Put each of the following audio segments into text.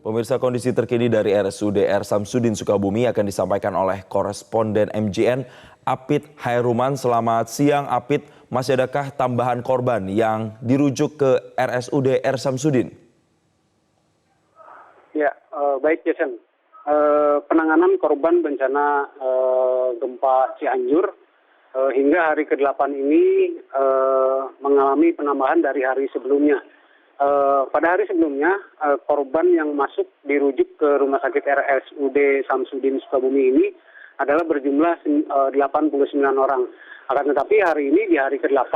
Pemirsa, kondisi terkini dari RSUD R. Samsudin Sukabumi akan disampaikan oleh koresponden MJN Apit Hairuman. Selamat siang Apit, masih adakah tambahan korban yang dirujuk ke RSUD R. Samsudin? Ya, baik Jason. Penanganan korban bencana gempa Cianjur hingga hari ke-8 ini mengalami penambahan dari hari sebelumnya. Pada hari sebelumnya, korban yang masuk dirujuk ke Rumah Sakit RSUD Samsudin Sukabumi ini adalah berjumlah 89 orang. Akan tetapi hari ini di hari ke-8,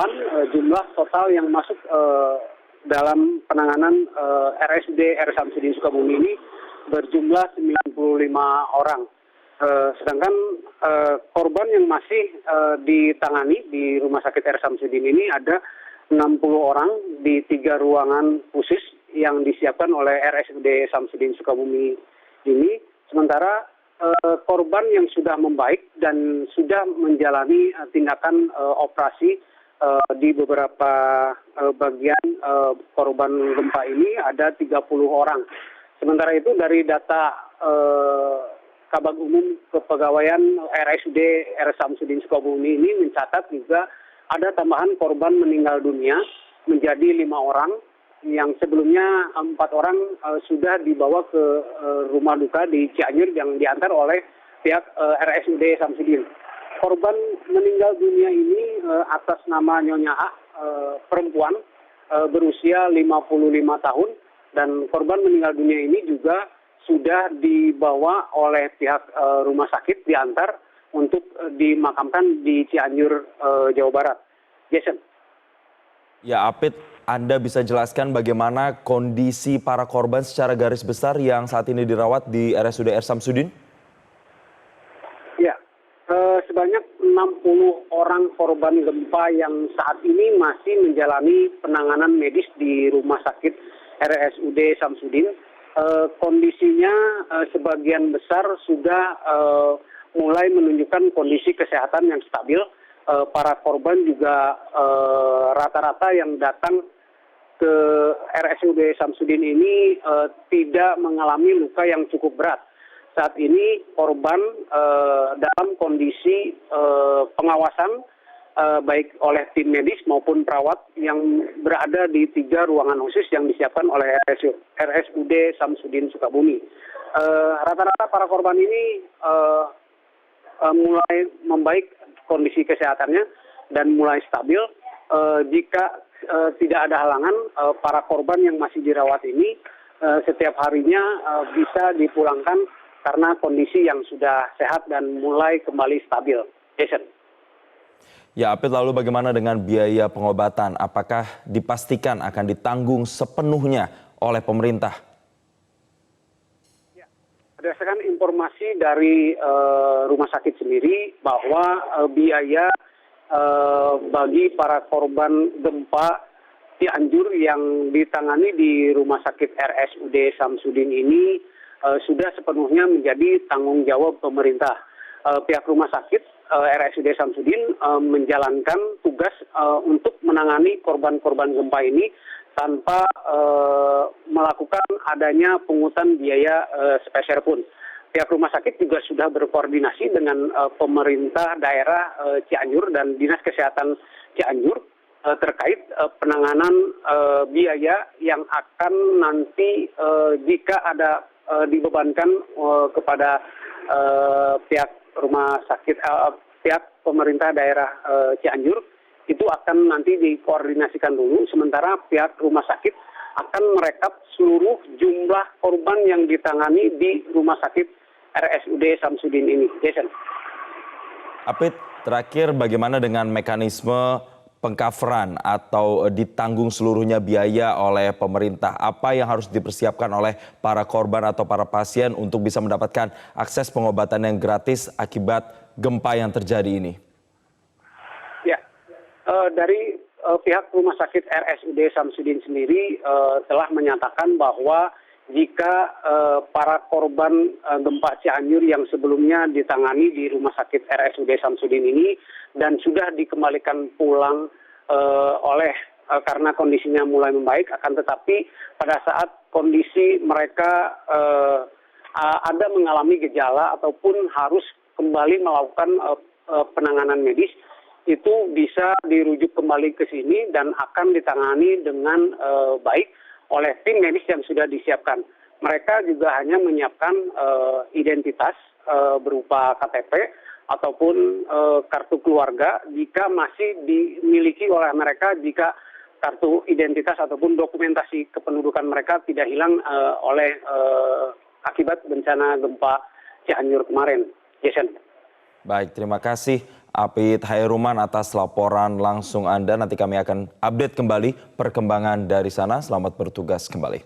jumlah total yang masuk dalam penanganan RSUD R. Samsudin Sukabumi ini berjumlah 95 orang. Sedangkan korban yang masih ditangani di Rumah Sakit R. Samsudin ini ada 60 orang di 3 ruangan khusus yang disiapkan oleh RSUD Samsudin Sukabumi ini. Sementara korban yang sudah membaik dan sudah menjalani tindakan operasi di beberapa bagian korban gempa ini ada 30 orang. Sementara itu dari data Kabag Umum Kepegawaian RSUD R. Samsudin Sukabumi ini mencatat juga ada tambahan korban meninggal dunia menjadi 5 orang, yang sebelumnya 4 orang sudah dibawa ke rumah duka di Cianjur yang diantar oleh pihak RSUD Samsudin. Korban meninggal dunia ini atas nama Nyonya A, perempuan berusia 55 tahun, dan korban meninggal dunia ini juga sudah dibawa oleh pihak rumah sakit diantar untuk dimakamkan di Cianjur, Jawa Barat. Jason. Ya Apit, Anda bisa jelaskan bagaimana kondisi para korban secara garis besar yang saat ini dirawat di RSUD R. Samsudin? Ya, sebanyak 60 orang korban gempa yang saat ini masih menjalani penanganan medis di Rumah Sakit RSUD Samsudin. Kondisinya sebagian besar sudah mulai menunjukkan kondisi kesehatan yang stabil. Para korban juga rata-rata yang datang ke RSUD Samsudin ini tidak mengalami luka yang cukup berat. Saat ini korban dalam kondisi pengawasan baik oleh tim medis maupun perawat yang berada di 3 ruangan khusus yang disiapkan oleh RSUD Samsudin Sukabumi. Rata-rata para korban ini mulai membaik kondisi kesehatannya dan mulai stabil. Jika tidak ada halangan, para korban yang masih dirawat ini setiap harinya bisa dipulangkan karena kondisi yang sudah sehat dan mulai kembali stabil. Jason. Ya Apit, lalu bagaimana dengan biaya pengobatan? Apakah dipastikan akan ditanggung sepenuhnya oleh pemerintah? Berdasarkan informasi dari rumah sakit sendiri bahwa biaya bagi para korban gempa Cianjur yang ditangani di Rumah Sakit RSUD Samsudin ini sudah sepenuhnya menjadi tanggung jawab pemerintah. Pihak rumah sakit RSUD Samsudin menjalankan tugas untuk menangani korban-korban gempa ini tanpa melakukan adanya pungutan biaya sepeser pun. Pihak rumah sakit juga sudah berkoordinasi dengan pemerintah daerah Cianjur dan Dinas Kesehatan Cianjur terkait penanganan biaya yang akan nanti jika ada dibebankan kepada pihak rumah sakit, pihak pemerintah daerah Cianjur. Itu akan nanti dikoordinasikan dulu, sementara pihak rumah sakit akan merekap seluruh jumlah korban yang ditangani di Rumah Sakit RSUD Samsudin ini. Jason. Apit, terakhir bagaimana dengan mekanisme pengcoveran atau ditanggung seluruhnya biaya oleh pemerintah? Apa yang harus dipersiapkan oleh para korban atau para pasien untuk bisa mendapatkan akses pengobatan yang gratis akibat gempa yang terjadi ini? Dari pihak Rumah Sakit RSUD Samsudin sendiri telah menyatakan bahwa jika para korban gempa Cianjur yang sebelumnya ditangani di Rumah Sakit RSUD Samsudin ini dan sudah dikembalikan pulang oleh karena kondisinya mulai membaik, akan tetapi pada saat kondisi mereka ada mengalami gejala ataupun harus kembali melakukan penanganan medis, itu bisa dirujuk kembali ke sini dan akan ditangani dengan baik oleh tim medis yang sudah disiapkan. Mereka juga hanya menyiapkan identitas berupa KTP ataupun kartu keluarga jika masih dimiliki oleh mereka, jika kartu identitas ataupun dokumentasi kependudukan mereka tidak hilang oleh akibat bencana gempa Cianjur kemarin. Jason. Baik, terima kasih Apit Hairuman atas laporan langsung Anda. Nanti kami akan update kembali perkembangan dari sana. Selamat bertugas kembali.